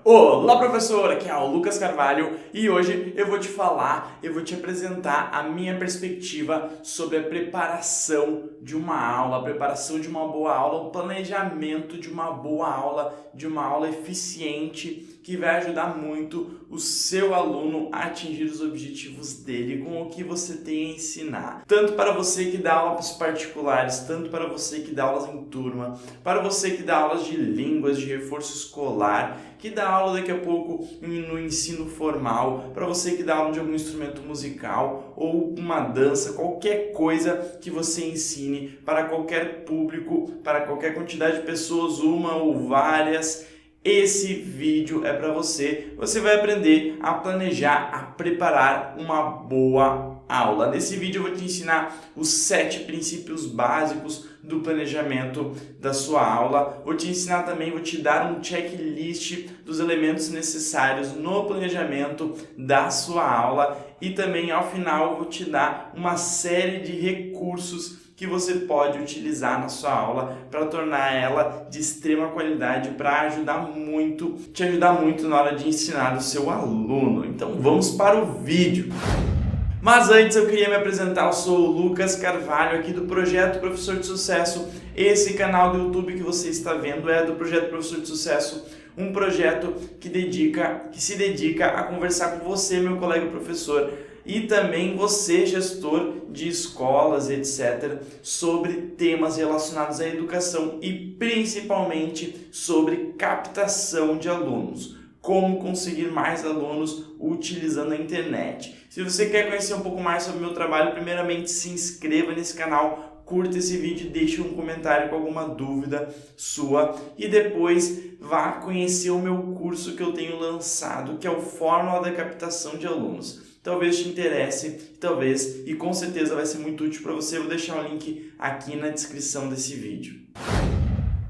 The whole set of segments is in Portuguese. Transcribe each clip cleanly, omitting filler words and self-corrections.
Olá, professor! Aqui é o Lucas Carvalho e hoje eu vou te apresentar a minha perspectiva sobre a preparação de uma aula, a preparação de uma boa aula, o planejamento de uma boa aula, de uma aula eficiente que vai ajudar muito o seu aluno a atingir os objetivos dele com o que você tem a ensinar. Tanto para você que dá aulas particulares, tanto para você que dá aulas em turma, para você que dá aulas de línguas, de reforço escolar, que dá aula daqui a pouco no ensino formal, para você que dá aula de algum instrumento musical ou uma dança, qualquer coisa que você ensine para qualquer público, para qualquer quantidade de pessoas, uma ou várias. Esse vídeo é para você. Você vai aprender a planejar, a preparar uma boa aula. Nesse vídeo eu vou te ensinar os 7 princípios básicos do planejamento da sua aula. Vou te ensinar também, vou te dar um checklist dos elementos necessários no planejamento da sua aula e também ao final eu vou te dar uma série de recursos que você pode utilizar na sua aula para tornar ela de extrema qualidade, para te ajudar muito na hora de ensinar o seu aluno. Então vamos para o vídeo. Mas antes eu queria me apresentar, eu sou o Lucas Carvalho aqui do Projeto Professor de Sucesso. Esse canal do YouTube que você está vendo é do Projeto Professor de Sucesso, um projeto que se dedica a conversar com você, meu colega professor, e também você, gestor de escolas, etc., sobre temas relacionados à educação e principalmente sobre captação de alunos. Como conseguir mais alunos utilizando a internet. Se você quer conhecer um pouco mais sobre o meu trabalho, primeiramente se inscreva nesse canal, curta esse vídeo e deixe um comentário com alguma dúvida sua e depois vá conhecer o meu curso que eu tenho lançado, que é o Fórmula da Captação de Alunos. Talvez te interesse, talvez, e com certeza vai ser muito útil para você. Eu vou deixar o link aqui na descrição desse vídeo.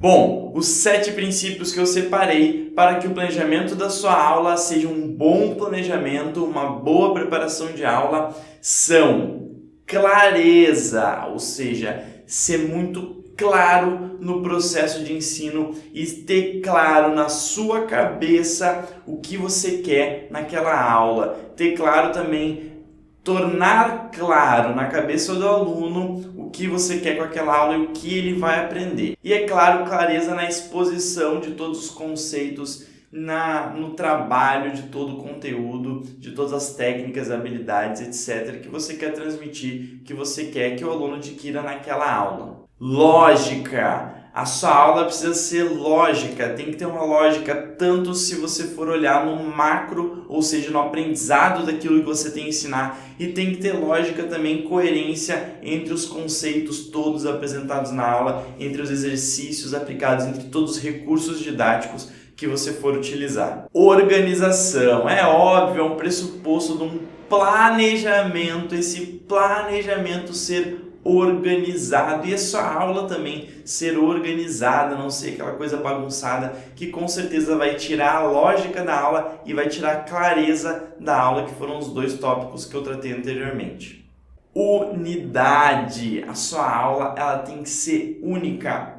Bom, os 7 princípios que eu separei para que o planejamento da sua aula seja um bom planejamento, uma boa preparação de aula, são clareza, ou seja, ser muito claro no processo de ensino e ter claro na sua cabeça o que você quer naquela aula. Ter claro também, tornar claro na cabeça do aluno o que você quer com aquela aula e o que ele vai aprender. E é claro, clareza na exposição de todos os conceitos, no trabalho de todo o conteúdo, de todas as técnicas, habilidades, etc. que você quer transmitir, que você quer que o aluno adquira naquela aula. Lógica. A sua aula precisa ser lógica, tem que ter uma lógica, tanto se você for olhar no macro, ou seja, no aprendizado daquilo que você tem a ensinar, e tem que ter lógica também, coerência entre os conceitos todos apresentados na aula, entre os exercícios aplicados, entre todos os recursos didáticos que você for utilizar. Organização, é óbvio, é um pressuposto de um planejamento, esse planejamento ser organizado e a sua aula também ser organizada, não ser aquela coisa bagunçada que com certeza vai tirar a lógica da aula e vai tirar a clareza da aula, que foram os 2 tópicos que eu tratei anteriormente. Unidade. A sua aula ela tem que ser única,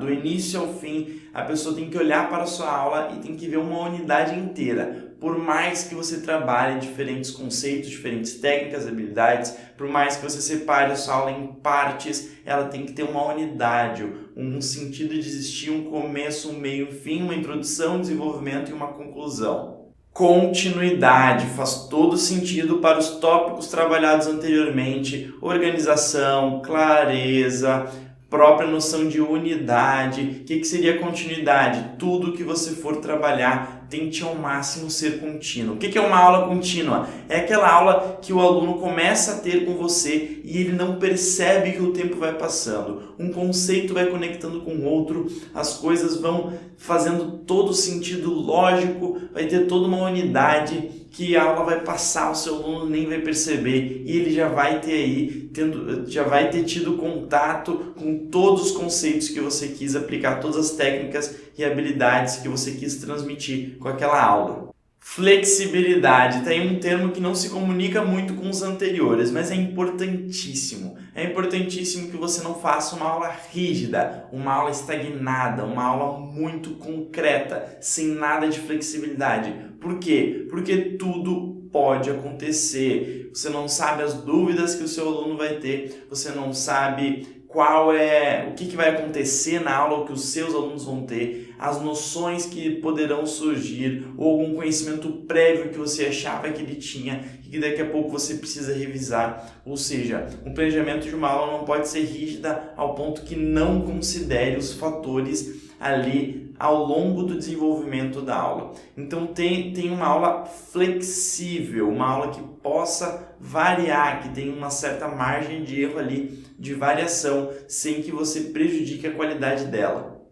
do início ao fim. A pessoa tem que olhar para a sua aula e tem que ver uma unidade inteira. Por mais que você trabalhe diferentes conceitos, diferentes técnicas, habilidades, por mais que você separe a sua aula em partes, ela tem que ter uma unidade, um sentido de existir, um começo, um meio, um fim, uma introdução, um desenvolvimento e uma conclusão. Continuidade faz todo sentido para os tópicos trabalhados anteriormente, organização, clareza, própria noção de unidade. O que seria continuidade? Tudo que você for trabalhar tente ao máximo ser contínuo. O que é uma aula contínua? É aquela aula que o aluno começa a ter com você e ele não percebe que o tempo vai passando. Um conceito vai conectando com o outro, as coisas vão fazendo todo sentido lógico, vai ter toda uma unidade que a aula vai passar, o seu aluno nem vai perceber e ele já vai ter tido contato com todos os conceitos que você quis aplicar, todas as técnicas e habilidades que você quis transmitir com aquela aula. Flexibilidade, tá aí um termo que não se comunica muito com os anteriores, mas é importantíssimo. É importantíssimo que você não faça uma aula rígida, uma aula estagnada, uma aula muito concreta, sem nada de flexibilidade. Por quê? Porque tudo pode acontecer. Você não sabe as dúvidas que o seu aluno vai ter, você não sabe o que vai acontecer na aula, o que os seus alunos vão ter, as noções que poderão surgir, ou algum conhecimento prévio que você achava que ele tinha e que daqui a pouco você precisa revisar. Ou seja, o planejamento de uma aula não pode ser rígida ao ponto que não considere os fatores ali ao longo do desenvolvimento da aula. Então tem uma aula flexível, uma aula que possa variar, que tenha uma certa margem de erro ali, de variação, sem que você prejudique a qualidade dela.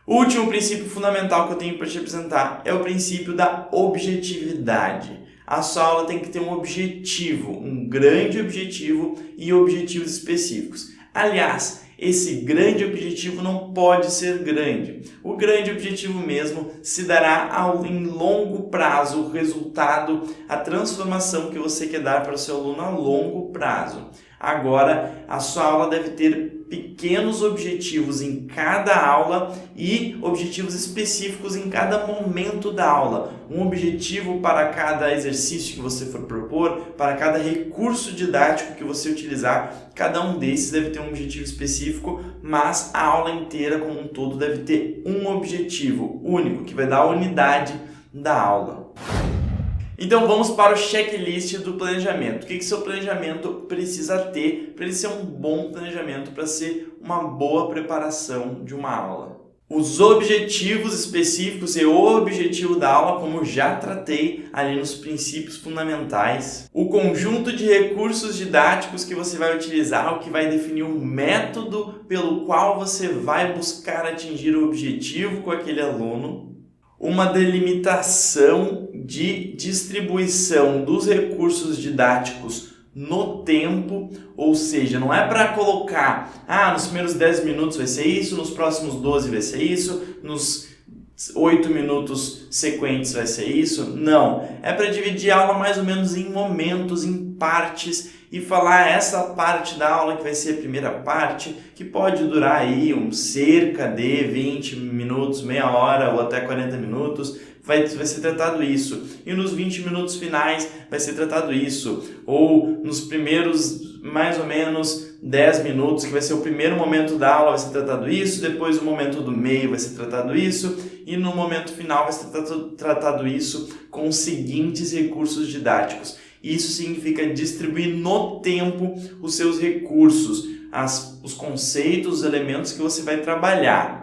O último princípio fundamental que eu tenho para te apresentar é o princípio da objetividade. A sua aula tem que ter um objetivo, um grande objetivo e objetivos específicos. Aliás, esse grande objetivo não pode ser grande. O grande objetivo mesmo se dará em longo prazo, o resultado, a transformação que você quer dar para o seu aluno a longo prazo. Agora, a sua aula deve ter pequenos objetivos em cada aula e objetivos específicos em cada momento da aula. Um objetivo para cada exercício que você for propor, para cada recurso didático que você utilizar. Cada um desses deve ter um objetivo específico, mas a aula inteira como um todo deve ter um objetivo único, que vai dar a unidade da aula. Então vamos para o checklist do planejamento. O que seu planejamento precisa ter para ele ser um bom planejamento, para ser uma boa preparação de uma aula? Os objetivos específicos e o objetivo da aula, como já tratei ali nos princípios fundamentais. O conjunto de recursos didáticos que você vai utilizar, o que vai definir o método pelo qual você vai buscar atingir o objetivo com aquele aluno. Uma delimitação de distribuição dos recursos didáticos no tempo, ou seja, não é para colocar, nos primeiros 10 minutos vai ser isso, nos próximos 12 vai ser isso, nos 8 minutos sequentes vai ser isso. Não, é para dividir a aula mais ou menos em momentos, em partes, e falar essa parte da aula que vai ser a primeira parte, que pode durar aí cerca de 20 minutos, meia hora ou até 40 minutos, vai ser tratado isso. E nos 20 minutos finais vai ser tratado isso. Ou nos primeiros mais ou menos 10 minutos, que vai ser o primeiro momento da aula, vai ser tratado isso, depois o momento do meio vai ser tratado isso, e no momento final vai ser tratado isso com os seguintes recursos didáticos. Isso significa distribuir no tempo os seus recursos, os conceitos, os elementos que você vai trabalhar.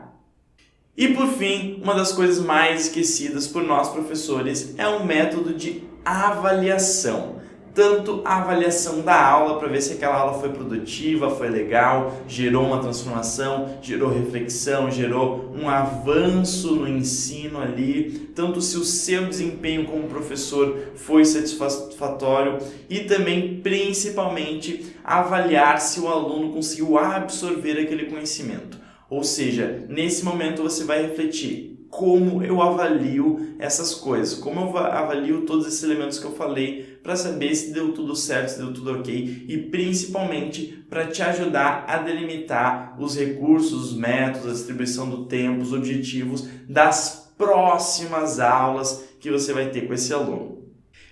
E por fim, uma das coisas mais esquecidas por nós professores é um método de avaliação. Tanto a avaliação da aula, para ver se aquela aula foi produtiva, foi legal, gerou uma transformação, gerou reflexão, gerou um avanço no ensino ali, tanto se o seu desempenho como professor foi satisfatório e também, principalmente, avaliar se o aluno conseguiu absorver aquele conhecimento. Ou seja, nesse momento você vai refletir: como eu avalio essas coisas, como eu avalio todos esses elementos que eu falei, para saber se deu tudo certo, se deu tudo ok, e principalmente para te ajudar a delimitar os recursos, os métodos, a distribuição do tempo, os objetivos das próximas aulas que você vai ter com esse aluno.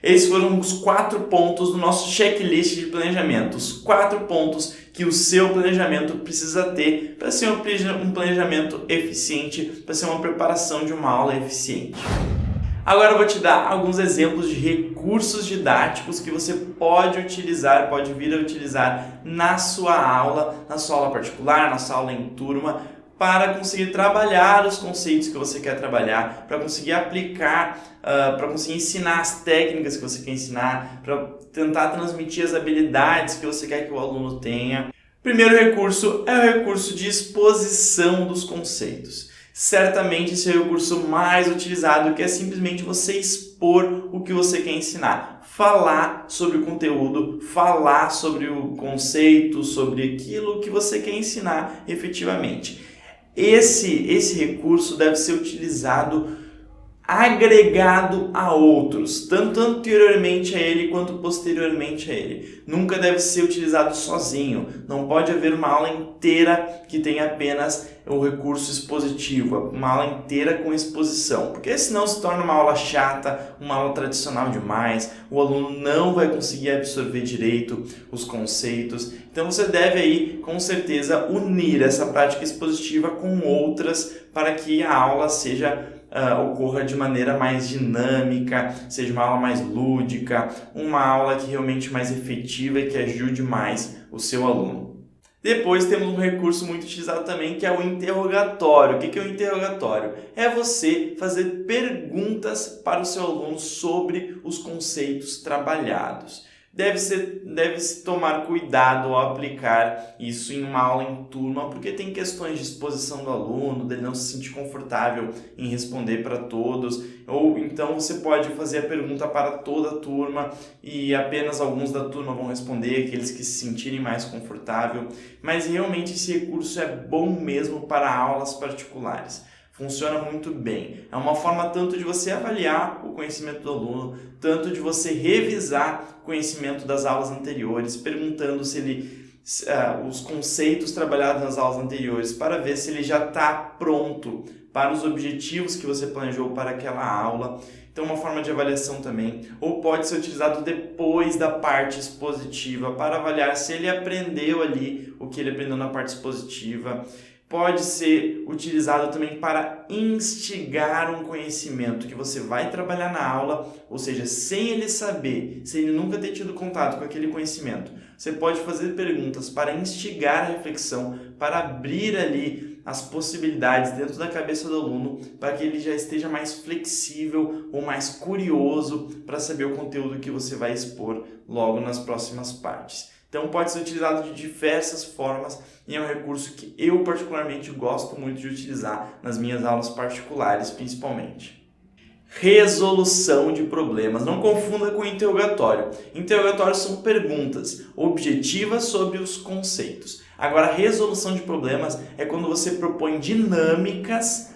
Esses foram os 4 pontos do nosso checklist de planejamento, os 4 pontos que o seu planejamento precisa ter para ser um planejamento eficiente, para ser uma preparação de uma aula eficiente. Agora eu vou te dar alguns exemplos de recursos didáticos que você pode utilizar, pode vir a utilizar na sua aula particular, na sua aula em turma, para conseguir trabalhar os conceitos que você quer trabalhar, para conseguir aplicar, para conseguir ensinar as técnicas que você quer ensinar, para tentar transmitir as habilidades que você quer que o aluno tenha. Primeiro recurso é o recurso de exposição dos conceitos. Certamente esse é o recurso mais utilizado, que é simplesmente você expor o que você quer ensinar. Falar sobre o conteúdo, falar sobre o conceito, sobre aquilo que você quer ensinar efetivamente. Esse recurso deve ser utilizado agregado a outros, tanto anteriormente a ele quanto posteriormente a ele. Nunca deve ser utilizado sozinho. Não pode haver uma aula inteira que tenha apenas o recurso expositivo, uma aula inteira com exposição, porque senão se torna uma aula chata, uma aula tradicional demais, o aluno não vai conseguir absorver direito os conceitos. Então você deve aí, com certeza, unir essa prática expositiva com outras para que a aula ocorra de maneira mais dinâmica, seja uma aula mais lúdica, uma aula que realmente mais efetiva e que ajude mais o seu aluno. Depois temos um recurso muito utilizado também, que é o interrogatório. O que é o interrogatório? É você fazer perguntas para o seu aluno sobre os conceitos trabalhados. Deve-se tomar cuidado ao aplicar isso em uma aula em turma, porque tem questões de exposição do aluno, dele não se sentir confortável em responder para todos, ou então você pode fazer a pergunta para toda a turma e apenas alguns da turma vão responder, aqueles que se sentirem mais confortável, mas realmente esse recurso é bom mesmo para aulas particulares. Funciona muito bem. É uma forma tanto de você avaliar o conhecimento do aluno, tanto de você revisar o conhecimento das aulas anteriores, perguntando se os conceitos trabalhados nas aulas anteriores, para ver se ele já está pronto para os objetivos que você planejou para aquela aula. Então, uma forma de avaliação também. Ou pode ser utilizado depois da parte expositiva, para avaliar se ele aprendeu ali o que ele aprendeu na parte expositiva. Pode ser utilizado também para instigar um conhecimento que você vai trabalhar na aula, ou seja, sem ele saber, sem ele nunca ter tido contato com aquele conhecimento. Você pode fazer perguntas para instigar a reflexão, para abrir ali as possibilidades dentro da cabeça do aluno, para que ele já esteja mais flexível ou mais curioso para saber o conteúdo que você vai expor logo nas próximas partes. Então pode ser utilizado de diversas formas e é um recurso que eu particularmente gosto muito de utilizar nas minhas aulas particulares, principalmente. Resolução de problemas. Não confunda com interrogatório. Interrogatório são perguntas objetivas sobre os conceitos. Agora, resolução de problemas é quando você propõe dinâmicas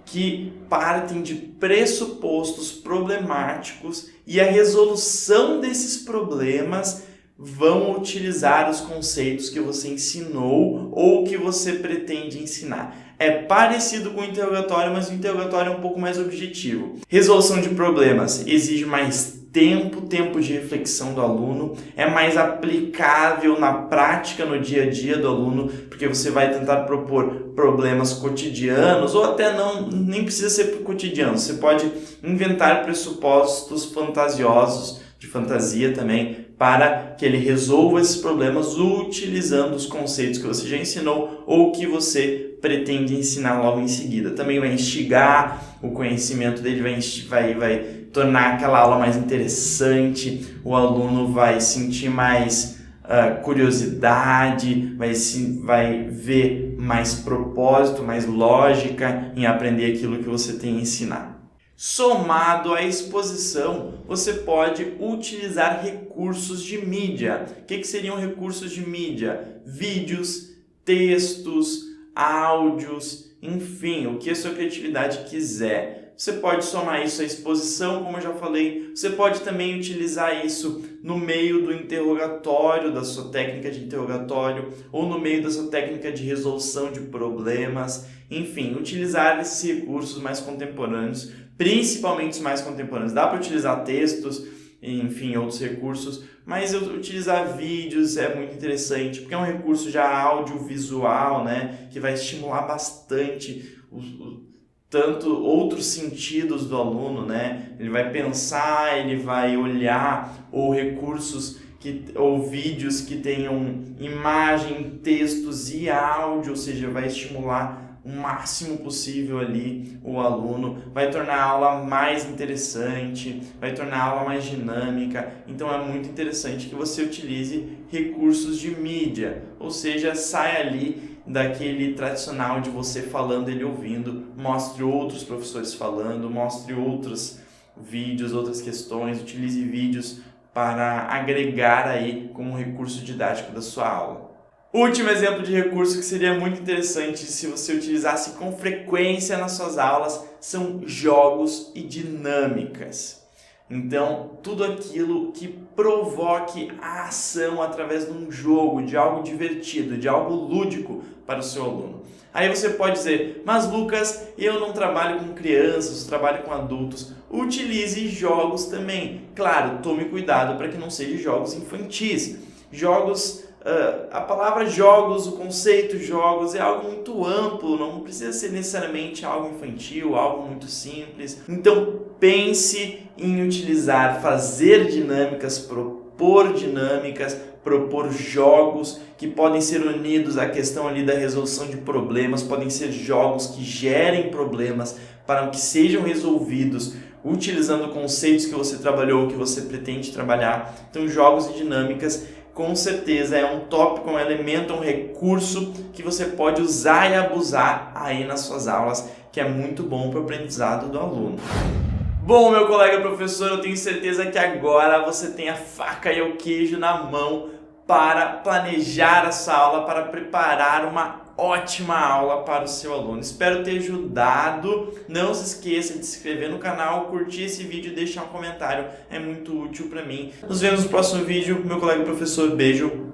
que partem de pressupostos problemáticos e a resolução desses problemas vão utilizar os conceitos que você ensinou ou que você pretende ensinar. É parecido com o interrogatório, mas o interrogatório é um pouco mais objetivo. Resolução de problemas exige mais tempo de reflexão do aluno, é mais aplicável na prática, no dia a dia do aluno, porque você vai tentar propor problemas cotidianos, ou até nem precisa ser cotidiano, você pode inventar pressupostos fantasiosos, de fantasia também, para que ele resolva esses problemas utilizando os conceitos que você já ensinou ou que você pretende ensinar logo em seguida. Também vai instigar o conhecimento dele, vai tornar aquela aula mais interessante, o aluno vai sentir mais curiosidade, vai ver mais propósito, mais lógica em aprender aquilo que você tem a ensinar. Somado à exposição, você pode utilizar recursos de mídia. O que seriam recursos de mídia? Vídeos, textos, áudios, enfim, o que a sua criatividade quiser. Você pode somar isso à exposição, como eu já falei. Você pode também utilizar isso no meio do interrogatório, da sua técnica de interrogatório, ou no meio da sua técnica de resolução de problemas. Enfim, utilizar esses recursos mais contemporâneos, principalmente os mais contemporâneos. Dá para utilizar textos, enfim, outros recursos, mas utilizar vídeos é muito interessante, porque é um recurso já audiovisual, né, que vai estimular bastante tanto outros sentidos do aluno, né? Ele vai pensar, ele vai olhar, ou ou vídeos que tenham imagem, textos e áudio, ou seja, vai estimular o máximo possível ali o aluno, vai tornar a aula mais interessante, vai tornar a aula mais dinâmica. Então é muito interessante que você utilize recursos de mídia, ou seja, saia ali daquele tradicional de você falando e ele ouvindo, mostre outros professores falando, mostre outros vídeos, outras questões, utilize vídeos para agregar aí como recurso didático da sua aula. Último exemplo de recurso que seria muito interessante se você utilizasse com frequência nas suas aulas são jogos e dinâmicas. Então, tudo aquilo que provoque a ação através de um jogo, de algo divertido, de algo lúdico para o seu aluno. Aí você pode dizer, mas Lucas, eu não trabalho com crianças, eu trabalho com adultos. Utilize jogos também. Claro, tome cuidado para que não sejam jogos infantis. A palavra jogos, o conceito jogos é algo muito amplo, não precisa ser necessariamente algo infantil, algo muito simples. Então pense em utilizar, fazer dinâmicas, propor jogos que podem ser unidos à questão ali da resolução de problemas, podem ser jogos que gerem problemas para que sejam resolvidos utilizando conceitos que você trabalhou, que você pretende trabalhar. Então jogos e dinâmicas com certeza é um tópico, um elemento, um recurso que você pode usar e abusar aí nas suas aulas, que é muito bom para o aprendizado do aluno. Bom, meu colega professor, eu tenho certeza que agora você tem a faca e o queijo na mão para planejar essa aula, para preparar uma ótima aula para o seu aluno. Espero ter ajudado. Não se esqueça de se inscrever no canal, curtir esse vídeo e deixar um comentário. É muito útil para mim. Nos vemos no próximo vídeo. Meu colega professor, beijo.